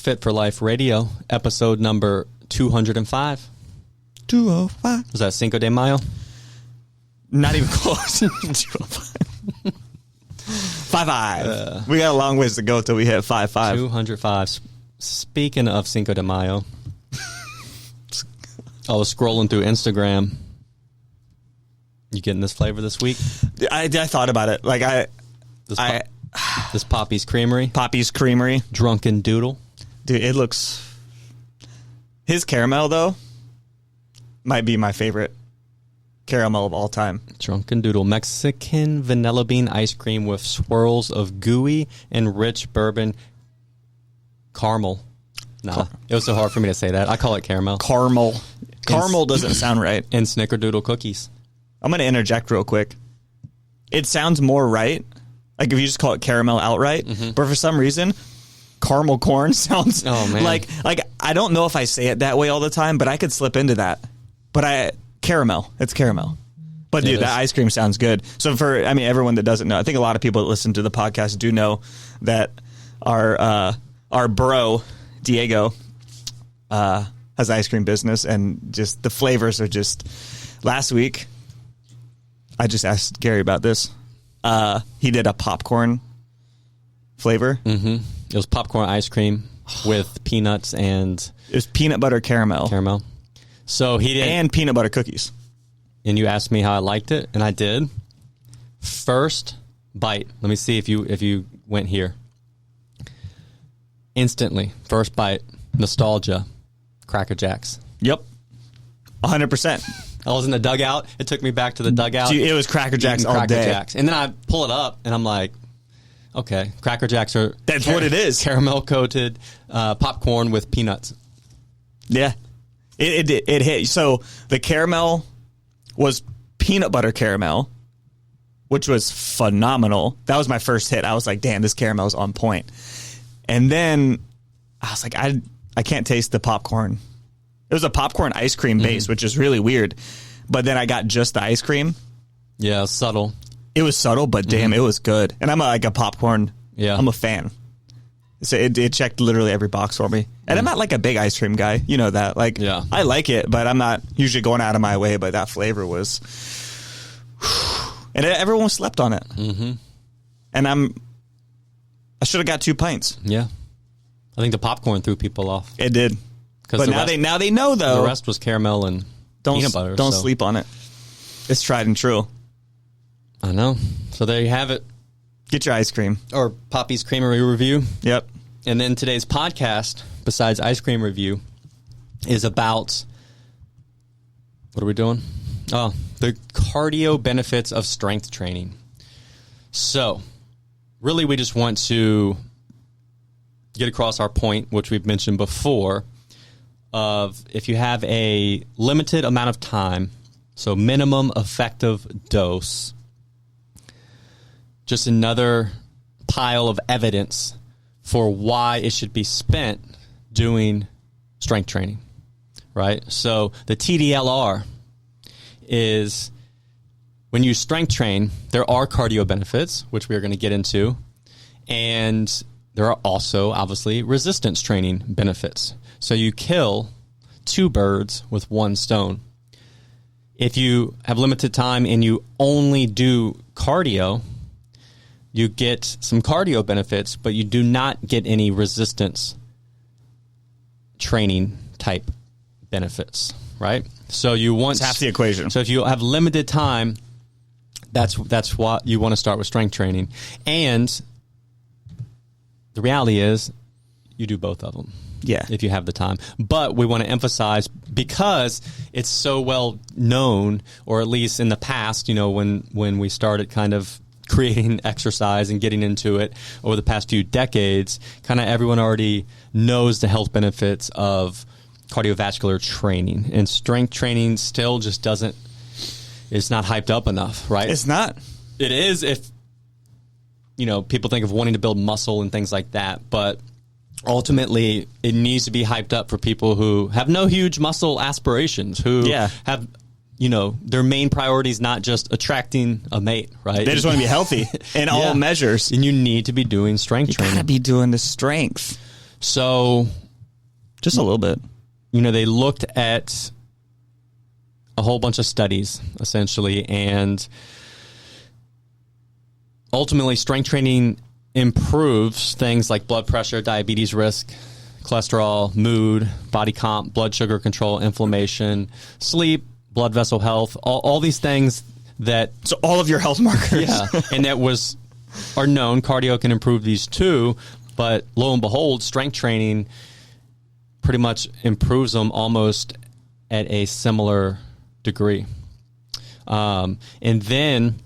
Fit for Life Radio, episode number 205. 205. Was that Cinco de Mayo? Not even close. 205. 5-5. We got a long ways to go till we hit 5-5. 205. Speaking of Cinco de Mayo, I was scrolling through Instagram. You getting this flavor this week? I thought about it. Like this Poppy's Creamery. Poppy's Creamery. Drunken Doodle. Dude, it looks... His caramel, though, might be my favorite caramel of all time. Drunken Doodle. Mexican vanilla bean ice cream with swirls of gooey and rich bourbon caramel. No, it was so hard for me to say that. I call it caramel. Caramel doesn't sound right. And snickerdoodle cookies. I'm going to interject real quick. It sounds more right, like if you just call it caramel outright, but for some reason... Caramel corn sounds like I don't know if I say it that way all the time, but I could slip into that. But caramel, it's caramel. But dude, that ice cream sounds good. So everyone that doesn't know, I think a lot of people that listen to the podcast do know that our bro Diego has an ice cream business, and just the flavors are just. Last week, I just asked Gary about this. He did a popcorn flavor. Mm-hmm. It was popcorn ice cream with peanuts and... It was peanut butter caramel. So he did... And peanut butter cookies. And you asked me how I liked it, and I did. First bite. Let me see if you went here. Instantly, first bite, nostalgia, Cracker Jacks. Yep. 100%. I was in the dugout. It took me back to the dugout. It was Cracker Jacks all day. Jacks. And then I pull it up, and I'm like... Okay, Cracker Jacks are... That's what it is. Caramel-coated popcorn with peanuts. Yeah. It hit. So the caramel was peanut butter caramel, which was phenomenal. That was my first hit. I was like, damn, this caramel is on point. And then I was like, I can't taste the popcorn. It was a popcorn ice cream base, which is really weird. But then I got just the ice cream. Yeah, subtle. It was subtle, but damn, it was good. And I'm like a popcorn. Yeah. I'm a fan. So it checked literally every box for me. And I'm not like a big ice cream guy. You know that. Like, yeah. I like it, but I'm not usually going out of my way. But that flavor was... And everyone slept on it. Mm-hmm. And I should have got 2 pints. Yeah. I think the popcorn threw people off. It did. But now they know, though. The rest was caramel and peanut butter. Don't sleep on it. It's tried and true. I know. So there you have it. Get your ice cream. Or Poppy's Creamery review. Yep. And then today's podcast, besides ice cream review, is about... What are we doing? Oh, the cardio benefits of strength training. So, really we just want to get across our point, which we've mentioned before, of if you have a limited amount of time, so minimum effective dose... Just another pile of evidence for why it should be spent doing strength training, right? So the TDLR is when you strength train, there are cardio benefits, which we are going to get into, and there are also, obviously, resistance training benefits. So you kill 2 birds with 1 stone. If you have limited time and you only do cardio... You get some cardio benefits, but you do not get any resistance training type benefits, right? So you want... It's half the equation. So if you have limited time, that's what you want to start with strength training. And the reality is you do both of them. Yeah. If you have the time. But we want to emphasize, because it's so well known, or at least in the past, when we started kind of creating exercise and getting into it over the past few decades, kind of everyone already knows the health benefits of cardiovascular training. And strength training still just it's not hyped up enough, right? It's not. It is if, people think of wanting to build muscle and things like that, but ultimately it needs to be hyped up for people who have no huge muscle aspirations, who have... their main priority is not just attracting a mate, right? They just want to be healthy in all measures. And you need to be doing strength training. You got to be doing the strength. So, just a little bit. They looked at a whole bunch of studies, essentially, and ultimately strength training improves things like blood pressure, diabetes risk, cholesterol, mood, body comp, blood sugar control, inflammation, sleep, blood vessel health, all these things that... So all of your health markers. Yeah, and are known. Cardio can improve these too, but lo and behold, strength training pretty much improves them almost at a similar degree. And then...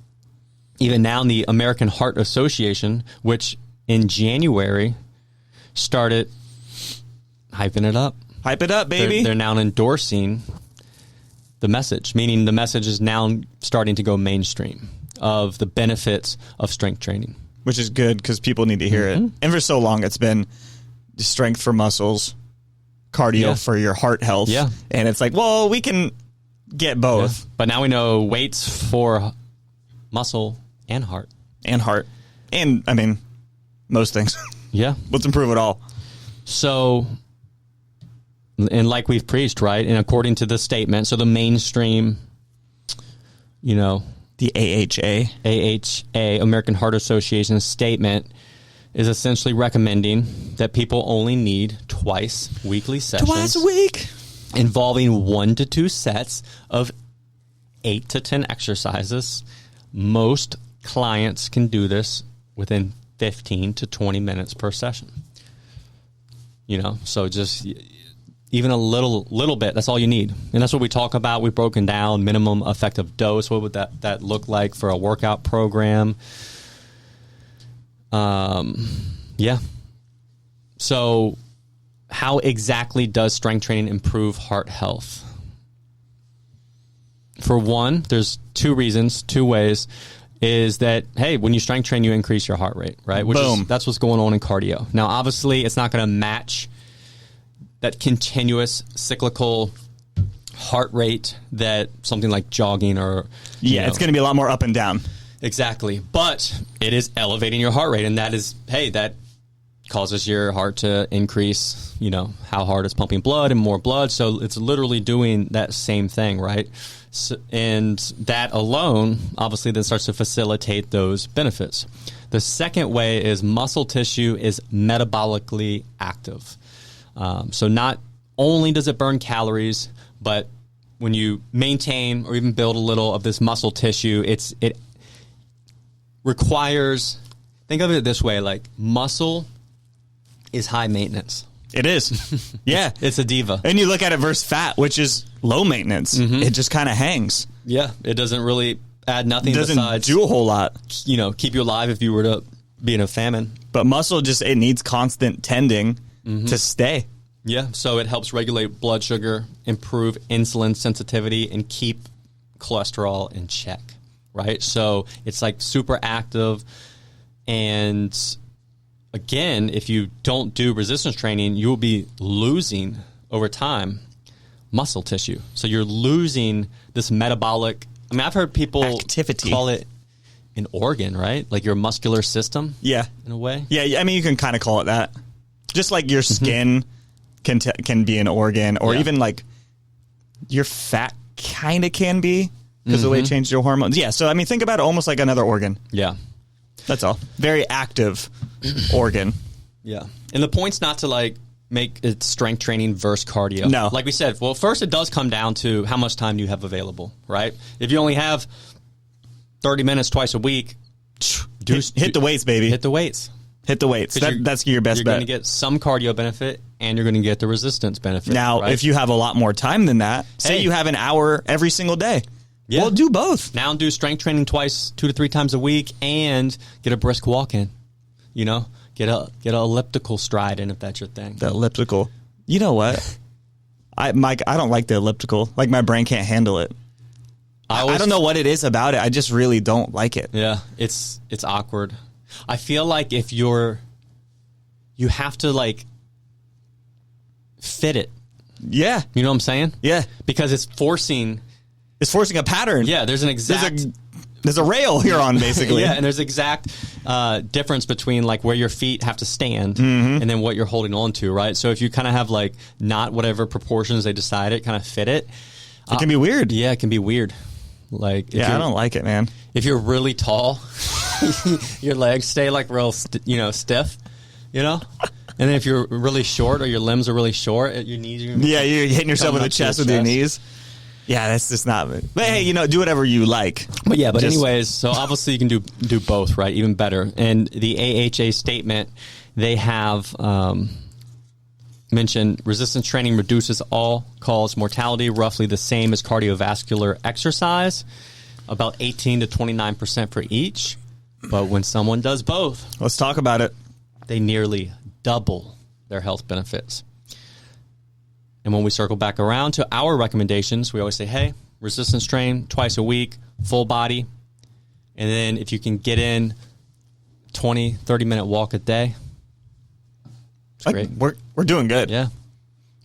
Even now, the American Heart Association, which in January started hyping it up. Hype it up, baby. They're now endorsing the message, meaning the message is now starting to go mainstream of the benefits of strength training. Which is good because people need to hear it. And for so long, it's been strength for muscles, cardio for your heart health. Yeah. And it's like, well, we can get both. Yeah. But now we know weights for muscle and heart. And, I mean, most things. Yeah. Let's improve it all. So, and like we've preached, right? And according to the statement, so the mainstream, the AHA, American Heart Association statement is essentially recommending that people only need twice weekly sessions. Twice a week. Involving 1 to 2 sets of 8 to 10 exercises. Most clients can do this within 15 to 20 minutes per session. So just even a little bit, that's all you need. And that's what we talk about. We've broken down minimum effective dose. What would that look like for a workout program? Yeah. So how exactly does strength training improve heart health? For one, there's 2 reasons, 2 ways. Is that, hey, when you strength train, you increase your heart rate, right? That's what's going on in cardio. Now, obviously, it's not going to match that continuous cyclical heart rate that something like jogging or... it's going to be a lot more up and down. Exactly. But it is elevating your heart rate, and that causes your heart to increase, how hard it's pumping blood and more blood. So it's literally doing that same thing, right? So, and that alone, obviously, then starts to facilitate those benefits. The second way is muscle tissue is metabolically active. So not only does it burn calories, but when you maintain or even build a little of this muscle tissue, it requires, think of it this way, like muscle is high maintenance. It is. Yeah. It's a diva. And you look at it versus fat, which is low maintenance. Mm-hmm. It just kind of hangs. Yeah. It doesn't really add nothing besides do a whole lot. Keep you alive if you were to be in a famine. But muscle it needs constant tending to stay. Yeah. So it helps regulate blood sugar, improve insulin sensitivity, and keep cholesterol in check. Right? So it's like super active. And again, if you don't do resistance training, you will be losing over time muscle tissue. So you're losing this metabolic. I mean, I've heard people activity call it an organ, right? Like your muscular system. Yeah, in a way. Yeah, I mean, you can kind of call it that. Just like your skin can be an organ, or even like your fat kind of can be because the way it changes your hormones. Yeah, so I mean, think about it almost like another organ. Yeah. That's all. Very active organ. Yeah. And the point's not to like make it strength training versus cardio. No. Like we said, well, first it does come down to how much time you have available, right? If you only have 30 minutes twice a week, hit the weights, baby. Hit the weights. Hit the weights. That's your best bet. You're going to get some cardio benefit and you're going to get the resistance benefit. Now, right? if you have a lot more time than that, say you have an hour every single day. Yeah. Well, do both. Now do strength training twice, 2 to 3 times a week, and get a brisk walk in. Get an elliptical stride in if that's your thing. The elliptical. You know what? Mike, I don't like the elliptical. Like my brain can't handle it. I don't know what it is about it. I just really don't like it. Yeah, it's awkward. I feel like if you have to like fit it. Yeah. You know what I'm saying? Yeah. Because it's forcing a pattern. Yeah, there's an exact There's a rail you're on, basically. Yeah, and there's exact difference between like where your feet have to stand and then what you're holding on to, right? So if you kind of have like not whatever proportions they decided kind of fit it. It can be weird. Yeah, it can be weird. Like, I don't like it, man. If you're really tall, your legs stay like real, stiff, And then if you're really short or your limbs are really short, your knees are you're hitting yourself in the chest with your knees. Yeah, that's just not. But hey, do whatever you like. But yeah, anyways, so obviously you can do both, right? Even better. And the AHA statement, they have mentioned resistance training reduces all-cause mortality, roughly the same as cardiovascular exercise, about 18 to 29% for each. But when someone does both, let's talk about it. They nearly double their health benefits. And when we circle back around to our recommendations, we always say, hey, resistance train twice a week, full body. And then if you can get in 20, 30-minute walk a day, it's great. We're doing good. Yeah,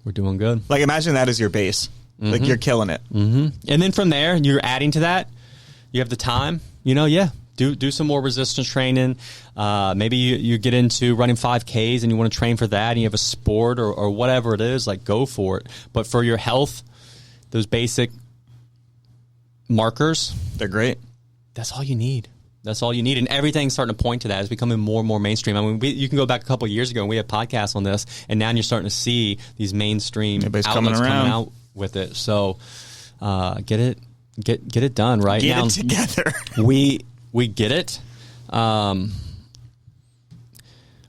we're doing good. Like, imagine that as your base. Like, you're killing it. Mm-hmm. And then from there, you're adding to that. You have the time, do some more resistance training. Maybe you get into running 5Ks and you want to train for that and you have a sport or whatever it is, like go for it. But for your health, those basic markers, they're great. That's all you need. That's all you need. And everything's starting to point to that. It's becoming more and more mainstream. I mean, you can go back a couple of years ago and we had podcasts on this, and now you're starting to see these mainstream outlets coming out with it. So get it done right now. Get it together. We get it.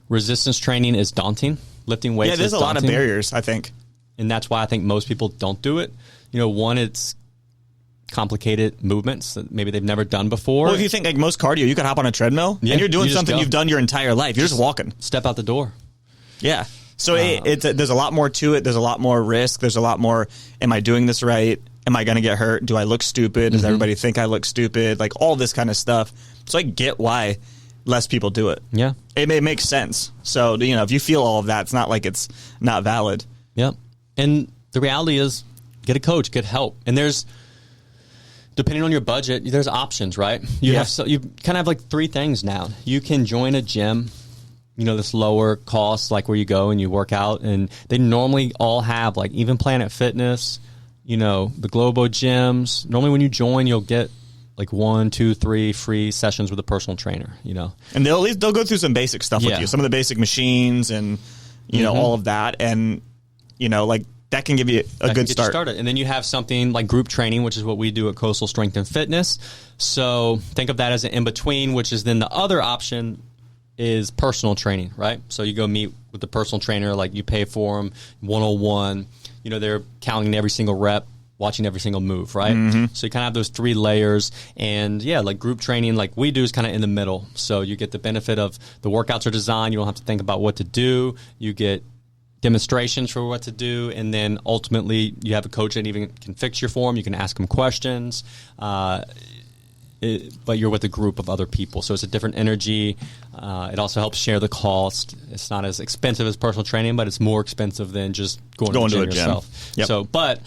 Resistance training is daunting. Lifting weights. Yeah, there's a lot of barriers, I think. And that's why I think most people don't do it. One, it's complicated movements that maybe they've never done before. Well, if you think like most cardio, you could hop on a treadmill and you're doing something you've done your entire life. You're just walking. Step out the door. Yeah. So there's a lot more to it. There's a lot more risk. There's a lot more, am I doing this right? Am I going to get hurt? Do I look stupid? Does everybody think I look stupid? Like all this kind of stuff. So I get why less people do it. Yeah. It may make sense. So, if you feel all of that, it's not like it's not valid. Yeah. And the reality is get a coach, get help. And depending on your budget, there's options, right? You kind of have like three things now. You can join a gym, this lower cost, like where you go and you work out, and they normally all have like Even Planet Fitness, the Globo gyms. Normally when you join, you'll get like 1, 2, 3 free sessions with a personal trainer, And they'll go through some basic stuff with you, some of the basic machines and, all of that. And, like, that can give you a good start. Started. And then you have something like group training, which is what we do at Coastal Strength and Fitness. So think of that as an in-between, which is then the other option is personal training, right? So you go meet with the personal trainer, like you pay for them, 101. They're counting every single rep, watching every single move, right? So you kind of have those three layers. And yeah, like group training, like we do, is kind of in the middle. So you get the benefit of the workouts are designed. You don't have to think about what to do. You get demonstrations for what to do, and then ultimately you have a coach that even can fix your form. You can ask them questions, but you're with a group of other people, so it's a different energy. It also helps share the cost. It's not as expensive as personal training, but it's more expensive than just going to the gym yourself. Yep. So, but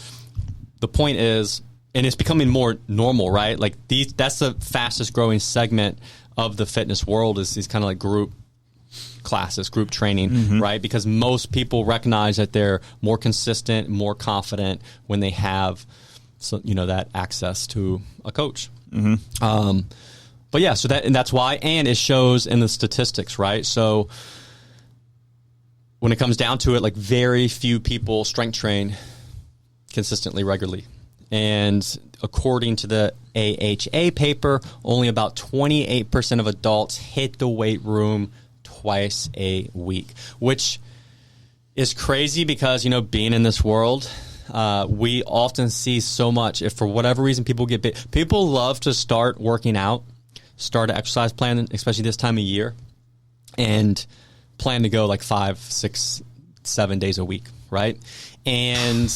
the point is, and it's becoming more normal, right? Like that's the fastest growing segment of the fitness world is these kind of like group classes, group training, right? Because most people recognize that they're more consistent, more confident when they have, that access to a coach. But yeah, so that's why, and it shows in the statistics, right? So when it comes down to it, like very few people strength train consistently, regularly. And according to the AHA paper, only about 28% of adults hit the weight room twice a week, which is crazy because, being in this world, we often see so much. If for whatever reason people get big, people love to start working out, start an exercise plan, especially this time of year, and plan to go like 5, 6, 7 days a week, right? And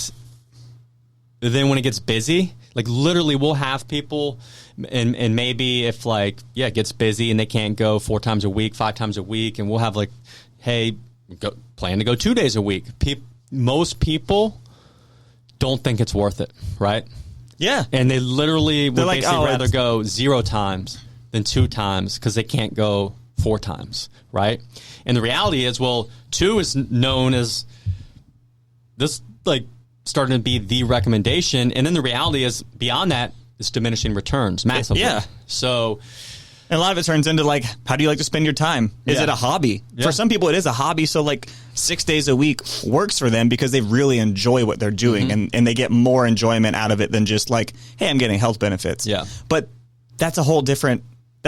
then when it gets busy, like literally we'll have people and maybe if it gets busy and they can't go 4 times a week, 5 times a week, and we'll have like, hey, plan to go 2 days a week. Most people don't think it's worth it, right? Yeah. And they literally would like, basically rather go 0 times than 2 times because they can't go 4 times, right? And the reality is, well, 2 is known as this, like, starting to be the recommendation. And then the reality is, beyond that, it's diminishing returns massively. Yeah. So... And a lot of it turns into, like, how do you like to spend your time? Is it a hobby? Yeah. For some people, it is a hobby. So, like, 6 days a week works for them because they really enjoy what they're doing. And they get more enjoyment out of it than just, like, hey, I'm getting health benefits. Yeah. But that's a whole different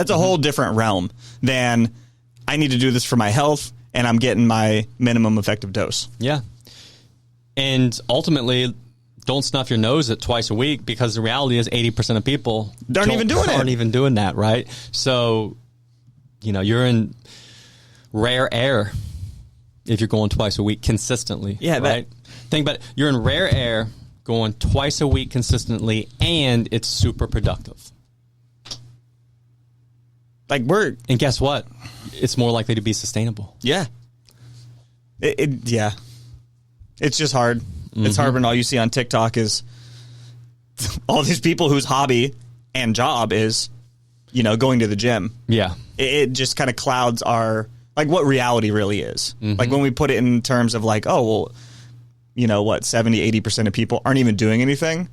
whole different realm than I need to do this for my health and I'm getting my minimum effective dose. Yeah. And ultimately... don't snuff your nose at twice a week because the reality is 80% of people aren't even doing that, right? So, you're in rare air if you're going twice a week consistently. Yeah, right? Think about it. You're in rare air going twice a week consistently, and it's super productive. And guess what? It's more likely to be sustainable. Yeah. Yeah. It's just hard. It's hard when all you see on TikTok is all these people whose hobby and job is, going to the gym. Yeah. It just kind of clouds our, like, what reality really is. Like, when we put it in terms of, like, oh, well, 70, 80% of people aren't even doing anything.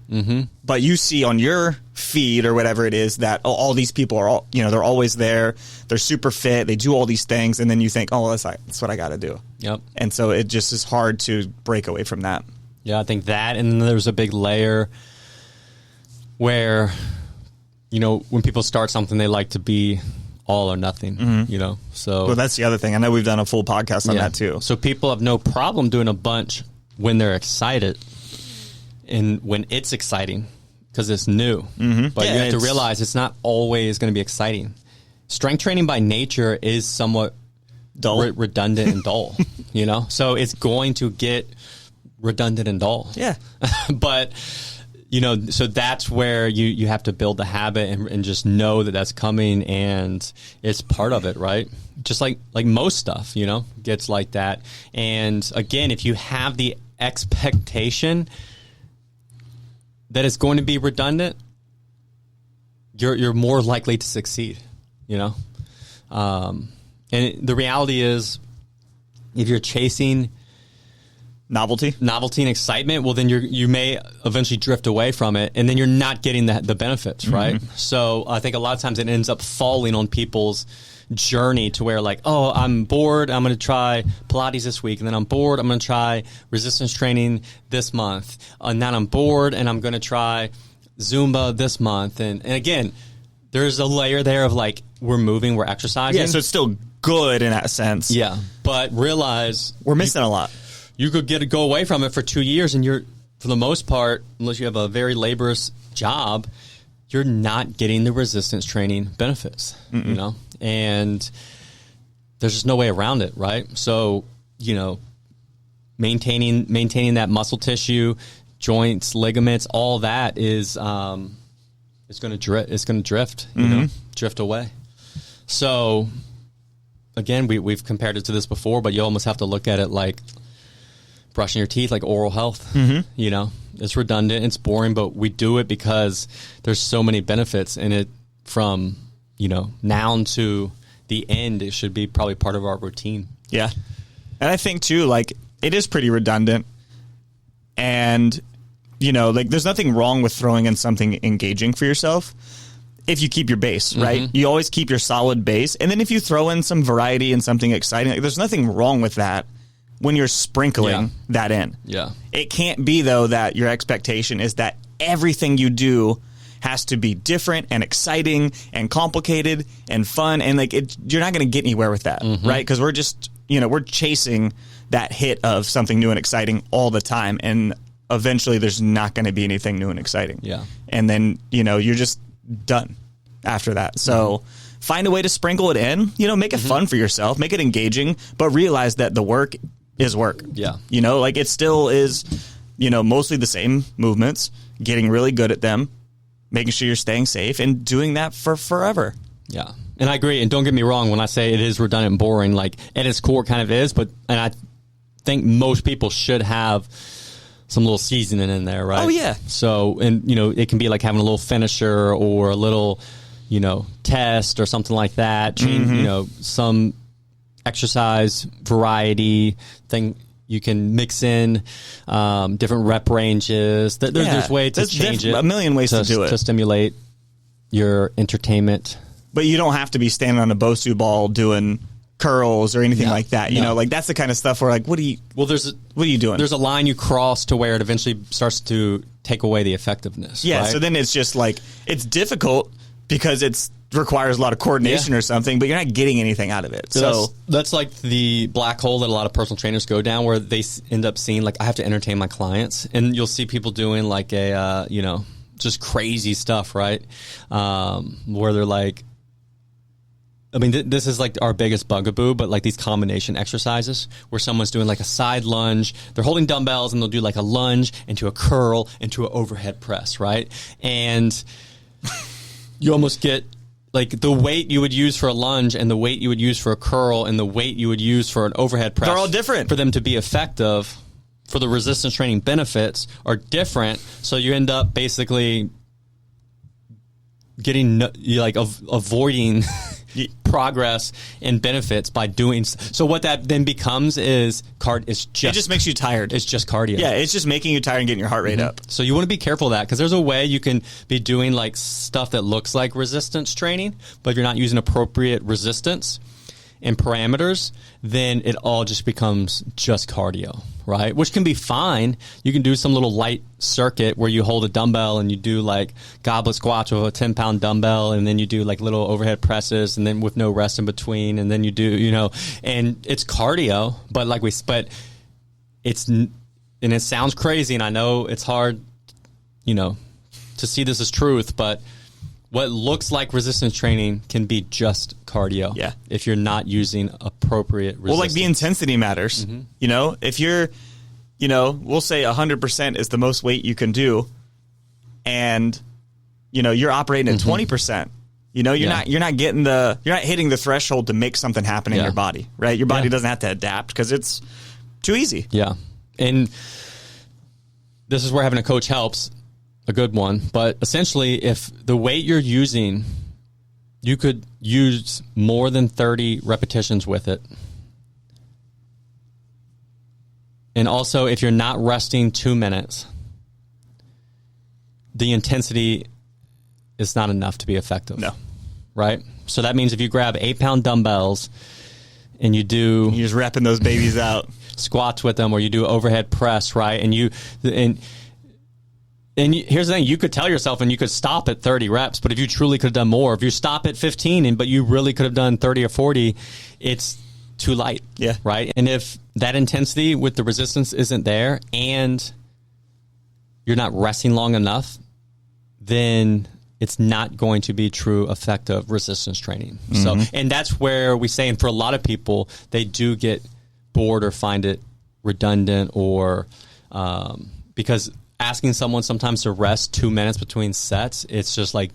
But you see on your feed or whatever it is that all these people are all, they're always there. They're super fit. They do all these things. And then you think, oh, well, that's what I got to do. Yep. And so it just is hard to break away from that. Yeah, I think that, and then there's a big layer where, when people start something, they like to be all or nothing, So, well, that's the other thing. I know we've done a full podcast on that too. So people have no problem doing a bunch when they're excited and when it's exciting because it's new. But you have to realize it's not always going to be exciting. Strength training by nature is somewhat dull, redundant and dull, So it's going to get redundant and dull. Yeah. But, so that's where you have to build the habit and just know that that's coming and it's part of it, right? Just like most stuff, gets like that. And again, if you have the expectation that it's going to be redundant, you're more likely to succeed, And the reality is, if you're chasing novelty and excitement, well, then you may eventually drift away from it, and then you're not getting the benefits, right? So I think a lot of times it ends up falling on people's journey to where, like, oh, I'm bored, I'm going to try Pilates this week, and then I'm bored, I'm going to try resistance training this month, and then I'm bored, and I'm going to try Zumba this month, and again, there's a layer there of, like, we're moving, we're exercising. Yeah, so it's still good in that sense. Yeah, but realize we're missing a lot. You could go away from it for 2 years, and you're, for the most part, unless you have a very laborious job, you're not getting the resistance training benefits, and there's just no way around it, right? So, maintaining that muscle tissue, joints, ligaments, all that is it's going to drift, drift away. So, again, we've compared it to this before, but you almost have to look at it like brushing your teeth, like oral health. It's redundant, it's boring, but we do it because there's so many benefits in it. From now to the end, it should be probably part of our routine. Yeah. And I think too, like, it is pretty redundant, and like, there's nothing wrong with throwing in something engaging for yourself if you keep your base, right? You always keep your solid base, and then if you throw in some variety and something exciting, like, there's nothing wrong with that when you're sprinkling that in. Yeah. It can't be, though, that your expectation is that everything you do has to be different and exciting and complicated and fun, and, like, you're not going to get anywhere with that, right? Because we're just, we're chasing that hit of something new and exciting all the time, and eventually there's not going to be anything new and exciting. Yeah. And then, you're just done after that. So find a way to sprinkle it in, make it fun for yourself, make it engaging, but realize that the work is work. Yeah. Like, it still is, mostly the same movements, getting really good at them, making sure you're staying safe, and doing that for forever. Yeah. And I agree. And don't get me wrong when I say it is redundant and boring, like, at its core it kind of is, and I think most people should have some little seasoning in there, right? Oh, yeah. So, and, it can be like having a little finisher or a little, test or something like that. Change, some exercise variety thing. You can mix in different rep ranges. There's ways to change it. A million ways to do it. To stimulate your entertainment. But you don't have to be standing on a Bosu ball doing curls or anything like that. You know, like that's the kind of stuff where like, what are you doing? There's a line you cross to where it eventually starts to take away the effectiveness. Yeah. Right? So then it's just like, it's difficult because it requires a lot of coordination or something, but you're not getting anything out of it. So that's like the black hole that a lot of personal trainers go down, where they end up seeing like, I have to entertain my clients, and you'll see people doing like a, just crazy stuff, right? Where they're like, I mean, this is like our biggest bugaboo, but like these combination exercises where someone's doing like a side lunge, they're holding dumbbells and they'll do like a lunge into a curl into an overhead press, right? And you almost get like the weight you would use for a lunge and the weight you would use for a curl and the weight you would use for an overhead press. They're all different. For them to be effective, for the resistance training benefits are different. So you end up basically getting avoiding progress and benefits by doing so. What that then becomes is it just makes you tired. It's just cardio. Yeah, it's just making you tired and getting your heart rate up. So you want to be careful of that, because there's a way you can be doing like stuff that looks like resistance training, but if you're not using appropriate resistance and parameters, then it all just becomes just cardio, right? Which can be fine. You can do some little light circuit where you hold a dumbbell and you do like goblet squats with a 10-pound dumbbell, and then you do like little overhead presses, and then with no rest in between, and then you do, and it's cardio, but it sounds crazy, and I know it's hard, to see this as truth, but what looks like resistance training can be just cardio. Yeah. If you're not using appropriate resistance. Well, like the intensity matters. Mm-hmm. If you're, we'll say 100% is the most weight you can do, and, you're operating at 20%. You're not hitting the threshold to make something happen in your body, right? Your body doesn't have to adapt because it's too easy. Yeah. And this is where having a coach helps. A good one, but essentially if the weight you're using, you could use more than 30 repetitions with it. And also if you're not resting 2 minutes, the intensity is not enough to be effective. No. Right? So that means if you grab 8-pound dumbbells and you're just repping those babies out, squats with them, or you do overhead press, right? And here's the thing, you could tell yourself and you could stop at 30 reps, but if you truly could have done more, if you stop at 15 but you really could have done 30 or 40, it's too light. Yeah. Right? And if that intensity with the resistance isn't there and you're not resting long enough, then it's not going to be true effective resistance training. Mm-hmm. So, and that's where we say, and for a lot of people, they do get bored or find it redundant, or because asking someone sometimes to rest 2 minutes between sets, it's just like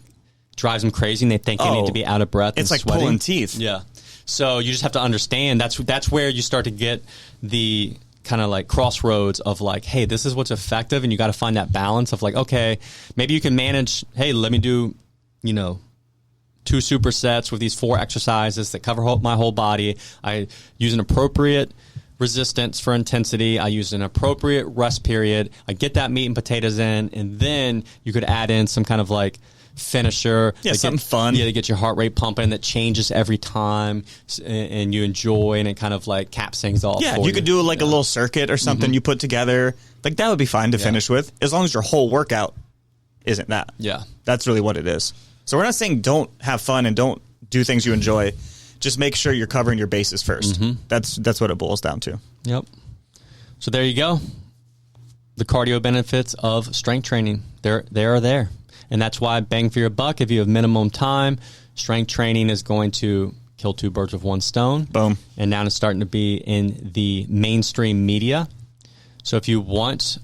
drives them crazy, and they think they need to be out of breath. It's and like sweating. pulling teeth. Yeah. So you just have to understand that's where you start to get the kind of like crossroads of like, hey, this is what's effective, and you got to find that balance of like, okay, maybe you can manage, hey, let me do, 2 supersets with these 4 exercises that cover my whole body. I use an appropriate resistance for intensity. I use an appropriate rest period. I get that meat and potatoes in, and then you could add in some kind of like finisher. Yeah, something fun. Yeah, to get your heart rate pumping that changes every time, and you enjoy, and it kind of like caps things off. Yeah, you could do like a little circuit or something you put together. Like that would be fine to finish with, as long as your whole workout isn't that. Yeah. That's really what it is. So we're not saying don't have fun and don't do things you enjoy. Just make sure you're covering your bases first. Mm-hmm. That's what it boils down to. Yep. So there you go. The cardio benefits of strength training. They are there. And that's why bang for your buck, if you have minimum time, strength training is going to kill 2 birds with 1 stone. Boom. And now it's starting to be in the mainstream media. So if you want,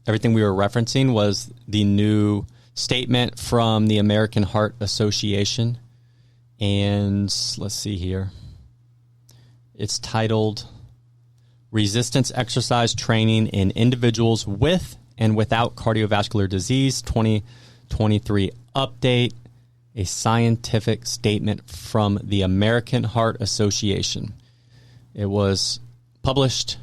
everything we were referencing was the new statement from the American Heart Association. And let's see here. It's titled Resistance Exercise Training in Individuals with and Without Cardiovascular Disease 2023 Update, a scientific statement from the American Heart Association. It was published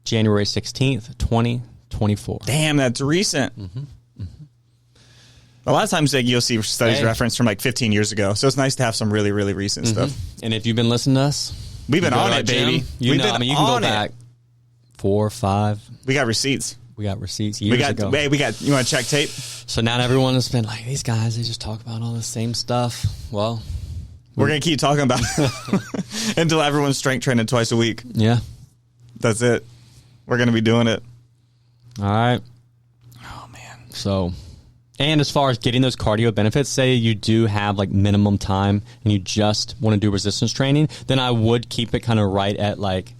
January 16th, 2024. Damn, that's recent. A lot of times you'll see studies referenced from like 15 years ago. So it's nice to have some really, really recent stuff. And if you've been listening to us, we've been on it, baby. You can go back 4 or 5. We got receipts. We got receipts years ago. Hey, you want to check tape? So now everyone has been like, these guys, they just talk about all the same stuff. Well, we're going to keep talking about it until everyone's strength training twice a week. Yeah. That's it. We're going to be doing it. All right. Oh, man. So, and as far as getting those cardio benefits, say you do have like minimum time and you just want to do resistance training, then I would keep it kind of right at like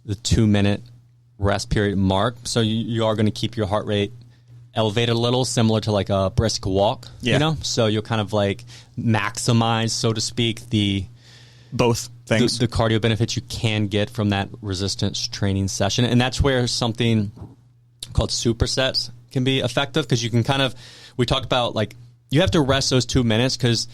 the 2-minute rest period mark. So you are going to keep your heart rate elevated a little, similar to like a brisk walk, you know? So you'll kind of like maximize, so to speak, both things. The cardio benefits you can get from that resistance training session. And that's where something called supersets can be effective, because you can kind of, we talked about like, you have to rest those 2 minutes because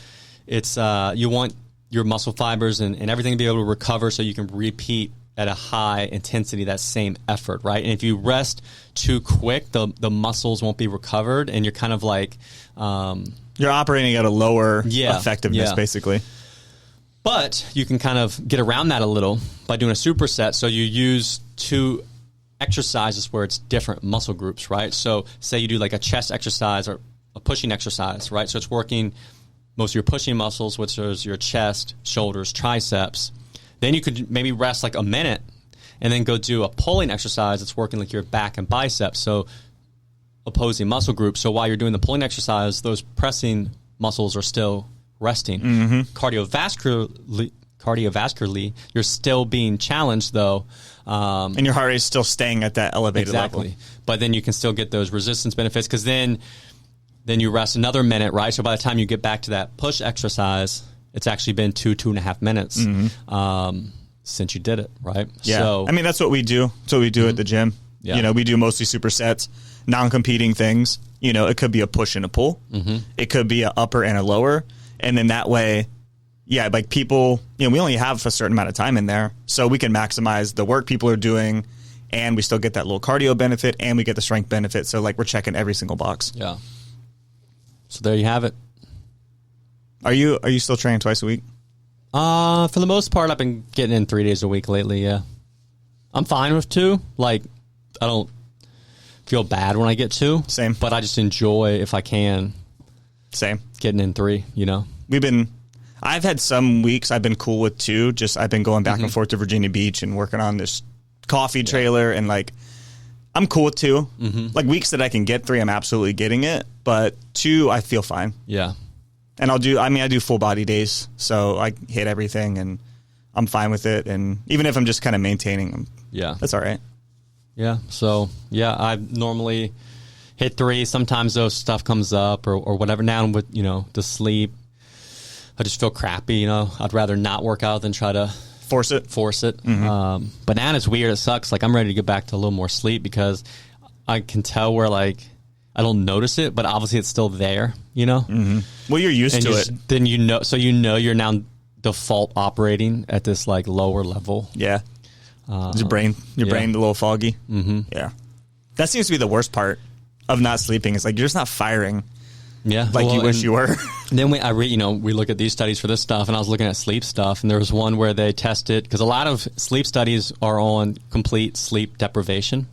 it's, you want your muscle fibers and everything to be able to recover so you can repeat at a high intensity that same effort, right? And if you rest too quick, the muscles won't be recovered, and you're kind of like... you're operating at a lower effectiveness, basically. But you can kind of get around that a little by doing a superset. So you use 2 exercises where it's different muscle groups, right? So say you do like a chest exercise or a pushing exercise, right? So it's working most of your pushing muscles, which is your chest, shoulders, triceps. Then you could maybe rest like a minute and then go do a pulling exercise that's working like your back and biceps, so opposing muscle groups. So while you're doing the pulling exercise, those pressing muscles are still resting. Cardiovascularly, you're still being challenged, though. And your heart rate is still staying at that elevated level. But then you can still get those resistance benefits, because then you rest another minute, right? So by the time you get back to that push exercise, it's actually been 2.5 minutes since you did it, right? Yeah. So, I mean, that's what we do. That's what we do at the gym. Yeah. You know, we do mostly supersets, non-competing things. You know, it could be a push and a pull. It could be an upper and a lower. And then that way, like people, you know, we only have a certain amount of time in there. So we can maximize the work people are doing, and we still get that little cardio benefit, and we get the strength benefit. So like we're checking every single box. Yeah. So there you have it. Are you still training twice a week? For the most part, I've been getting in 3 days a week lately, yeah. I'm fine with 2. Like, I don't feel bad when I get 2. Same. But I just enjoy, if I can, same, getting in 3, you know? I've had some weeks I've been cool with 2. Just I've been going back and forth to Virginia Beach and working on this coffee trailer, and like, I'm cool with 2. Like weeks that I can get 3, I'm absolutely getting it. But 2, I feel fine. Yeah. And I do full body days, so I hit everything, and I'm fine with it. And even if I'm just kind of maintaining them, that's all right. Yeah. So I normally hit 3. Sometimes those stuff comes up or whatever. Now with, you know, the sleep, I just feel crappy. You know, I'd rather not work out than try to force it. But now it's weird. It sucks. Like, I'm ready to get back to a little more sleep, because I can tell where like I don't notice it, but obviously it's still there, you know? Well, you're used to it. Then you know, so you know you're now default operating at this like lower level. Yeah. Your brain a little foggy. Yeah. That seems to be the worst part of not sleeping. Is like you're just not firing. Yeah. Like you wish you were. Then we look at these studies for this stuff, and I was looking at sleep stuff, and there was one where they tested, because a lot of sleep studies are on complete sleep deprivation.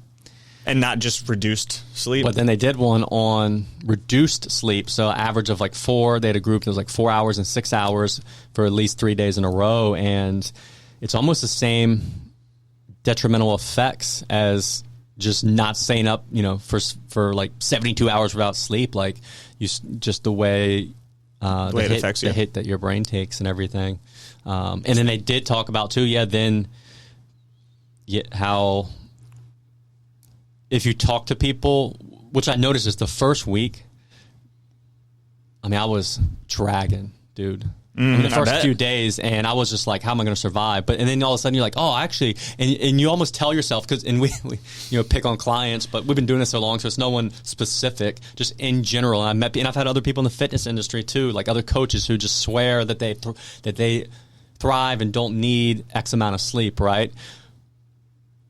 And not just reduced sleep. But then they did one on reduced sleep. So average of like 4. They had a group that was like 4 hours and 6 hours for at least 3 days in a row. And it's almost the same detrimental effects as just not staying up, you know, for like 72 hours without sleep. Like just the way it affects you. The hit that your brain takes and everything. And then they did talk about too, how if you talk to people, which I noticed is the first week, I mean, I was dragging, dude. The first few days, and I was just like, how am I going to survive? And then all of a sudden you're like, oh, actually, and you almost tell yourself, and we pick on clients, but we've been doing this so long, so it's no one specific, just in general. And I've had other people in the fitness industry too, like other coaches who just swear that they thrive and don't need X amount of sleep, right?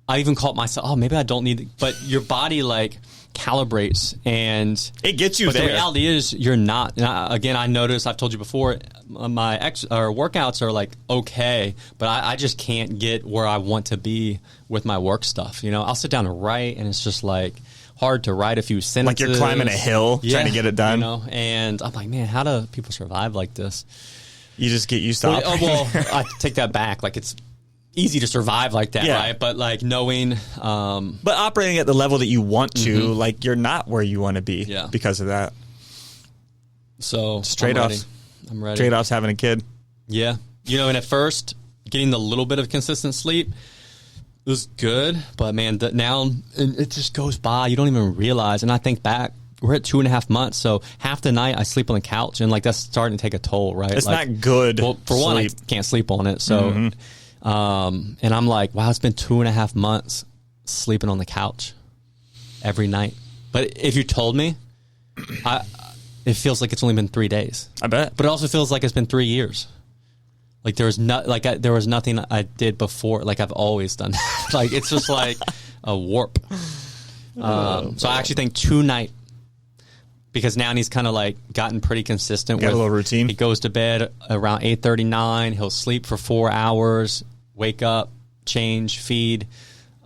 I even caught myself, oh, maybe I don't need it. But your body like calibrates and it gets you there. The reality is you're not. And again, I noticed, I've told you before, my workouts are like okay, but I just can't get where I want to be with my work stuff. I'll sit down and write, and it's just like hard to write a few sentences. Like you're climbing a hill trying to get it done. And I'm like, man, how do people survive like this? You just get used to operating. Well, I take that back. Like it's easy to survive like that, right? But like knowing, but operating at the level that you want to, like you're not where you want to be because of that. So trade-offs. I'm ready. Trade-offs having a kid. Yeah, and at first getting the little bit of consistent sleep was good, but man, now it just goes by. You don't even realize. And I think back, we're at 2.5 months, so half the night I sleep on the couch, and like that's starting to take a toll, right? It's not good. Well, for one, I can't sleep on it, so. And I'm like, wow, it's been 2.5 months sleeping on the couch every night. But if you told me, it feels like it's only been 3 days. I bet. But it also feels like it's been 3 years. Like there was there was nothing I did before. Like I've always done. Like it's just like a warp. So I actually think 2 night, because now he's kind of like gotten pretty consistent. Got a little routine. He goes to bed around 8:39. He'll sleep for 4 hours. Wake up, change, feed,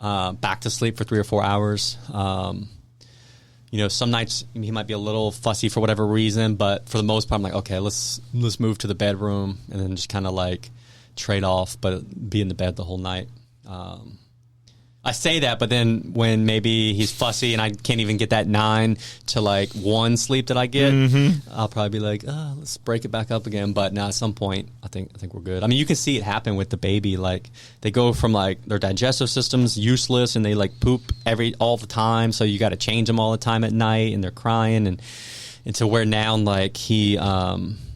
back to sleep for 3 or 4 hours. Some nights he might be a little fussy for whatever reason, but for the most part, I'm like, okay, let's move to the bedroom and then just kind of like trade off, but be in the bed the whole night. I say that, but then when maybe he's fussy and I can't even get that 9 to like 1 sleep that I get, I'll probably be like, let's break it back up again. But now at some point, I think we're good. I mean, you can see it happen with the baby. Like they go from like their digestive system's useless and they like poop all the time. So you got to change them all the time at night, and they're crying and to where now like he, he normally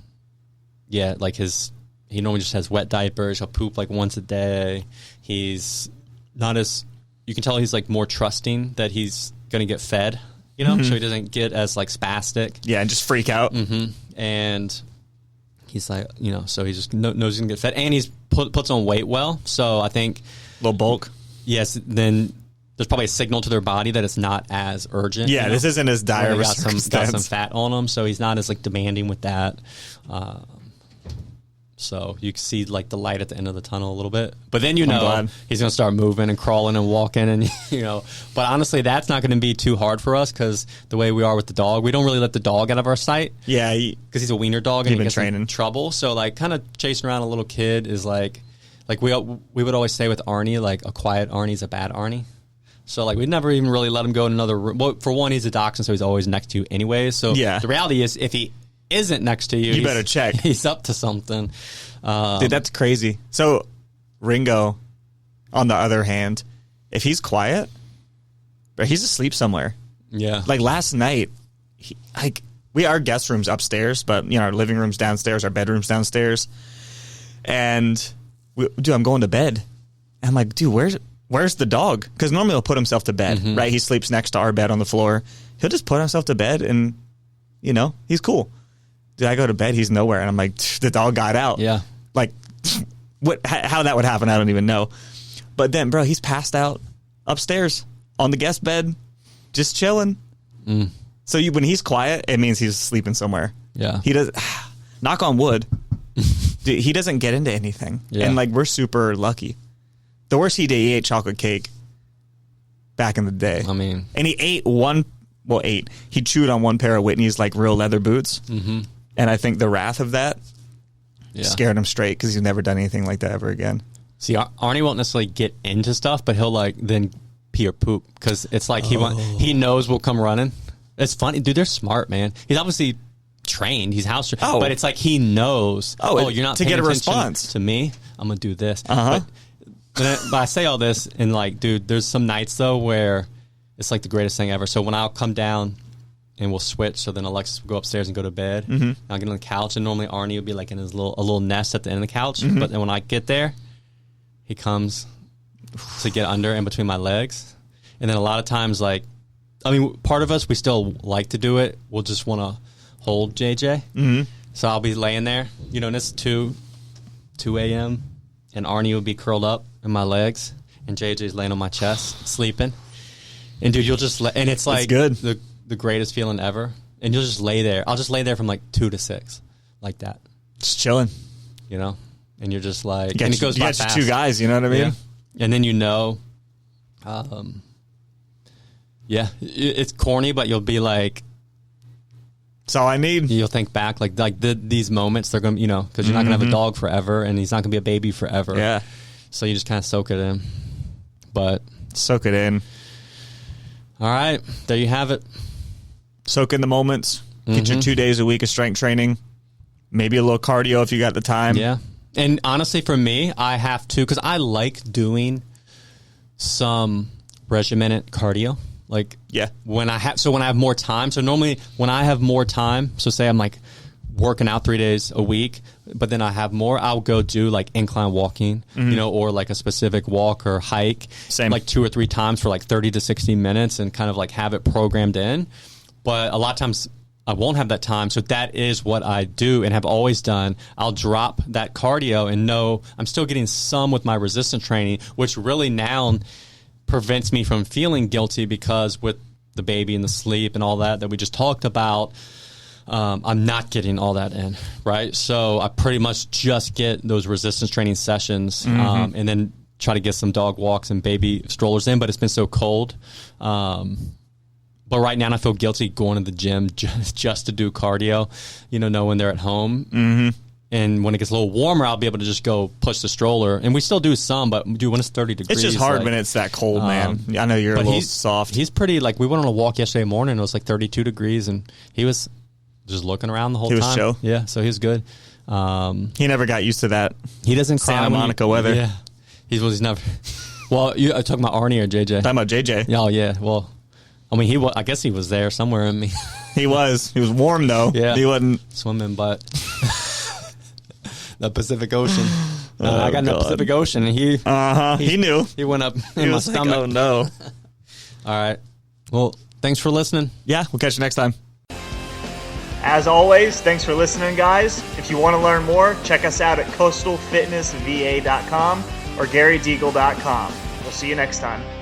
just has wet diapers. He'll poop like once a day. He's not as, you can tell he's like more trusting that he's going to get fed, so he doesn't get as like spastic. Yeah, and just freak out. And he's like, so he just knows he's going to get fed, and he's puts on weight well. So I think little bulk. Yes, then there's probably a signal to their body that it's not as urgent. Yeah, this isn't as dire. Got some fat on him, so he's not as like demanding with that. So you can see like the light at the end of the tunnel a little bit, but then he's going to start moving and crawling and walking, and But honestly, that's not going to be too hard for us because the way we are with the dog, we don't really let the dog out of our sight. Yeah, because he's a wiener dog and he gets in trouble. So like, kind of chasing around a little kid is like we would always say with Arnie, like a quiet Arnie's a bad Arnie. So like we'd never even really let him go in another room. Well, for one, he's a dachshund, so he's always next to you anyway. So the reality is, if he isn't next to you, better check. He's up to something. Dude, that's crazy. So Ringo, on the other hand, if he's quiet, he's asleep somewhere. Yeah. Like last night, our guest room's upstairs, but our living room's downstairs, our bedroom's downstairs. And I'm going to bed. And I'm like, dude, where's the dog? Because normally he'll put himself to bed, right? He sleeps next to our bed on the floor. He'll just put himself to bed and, he's cool. Dude, I go to bed, he's nowhere. And I'm like, the dog got out. Yeah. Like, how that would happen, I don't even know. But then, bro, he's passed out upstairs on the guest bed, just chilling. So when he's quiet, it means he's sleeping somewhere. Yeah. He does. Knock on wood. Dude, he doesn't get into anything. Yeah. And, like, we're super lucky. The worst he did, he ate chocolate cake back in the day. I mean. And he ate he chewed on one pair of Whitney's, like, real leather boots. And I think the wrath of that scared him straight because he's never done anything like that ever again. See, Arnie won't necessarily get into stuff, but he'll like then pee or poop because it's like he knows we'll come running. It's funny, dude. They're smart, man. He's obviously trained. He's house trained, but it's like he knows. You're not to paying get a attention response to me. I'm gonna do this. But I say all this and like, dude, there's some nights though where it's like the greatest thing ever. So when I'll come down and we'll switch. So then Alexis will go upstairs and go to bed. Mm-hmm. I'll get on the couch, and normally Arnie will be like in his little nest at the end of the couch. Mm-hmm. But then when I get there, he comes to get under in between my legs. And then a lot of times, like, I mean, part of us, we still like to do it. We'll just want to hold JJ. Mm-hmm. So I'll be laying there, and it's 2 a.m., and Arnie will be curled up in my legs, and JJ's laying on my chest, sleeping. And, dude, you'll just and it's like good. The greatest feeling ever. And you'll just lay there. I'll just lay there from like 2 to 6, like that. Just chilling. And you're just like, and it goes by fast. 2 guys, you know what I mean? Yeah. And then it's corny, but you'll be like, that's all I need. you'll think back like these moments, they're going to, because you're not going to have a dog forever, and he's not going to be a baby forever. Yeah. So you just kind of soak it in. But soak it in. All right, there you have it. Soak in the moments. Get your 2 days a week of strength training. Maybe a little cardio if you got the time. Yeah. And honestly, for me, I have to, because I like doing some regimented cardio. Like, yeah, when I have more time. So normally when I have more time, so say I'm like working out 3 days a week, but then I have more, I'll go do like incline walking, or like a specific walk or hike, Same. like 2 or 3 times for like 30 to 60 minutes and kind of like have it programmed in. But a lot of times I won't have that time. So that is what I do and have always done. I'll drop that cardio and know I'm still getting some with my resistance training, which really now prevents me from feeling guilty, because with the baby and the sleep and all that we just talked about, I'm not getting all that in, right? So I pretty much just get those resistance training sessions, and then try to get some dog walks and baby strollers in, but it's been so cold. But right now I feel guilty going to the gym just to do cardio, knowing they're at home. Mm-hmm. And when it gets a little warmer, I'll be able to just go push the stroller. And we still do some, but dude, when it's 30 degrees. It's just hard when it's that cold, man. I know you're a little soft. He's pretty, like, we went on a walk yesterday morning. It was like 32 degrees, and he was just looking around the whole time. He was chill. Yeah, so he was good. He never got used to that. He doesn't cry Santa Monica weather. Yeah. He's never. Well, you are talking about Arnie or JJ? Talking about JJ. Oh, yeah. Well, I mean, I guess he was there somewhere in me. He was. He was warm, though. Yeah. He wasn't. Swimming, but the Pacific Ocean. I got in the Pacific Ocean, and he knew. He went up in my stomach. Like, oh, no. All right. Well, thanks for listening. Yeah, we'll catch you next time. As always, thanks for listening, guys. If you want to learn more, check us out at coastalfitnessva.com or garydeagle.com. We'll see you next time.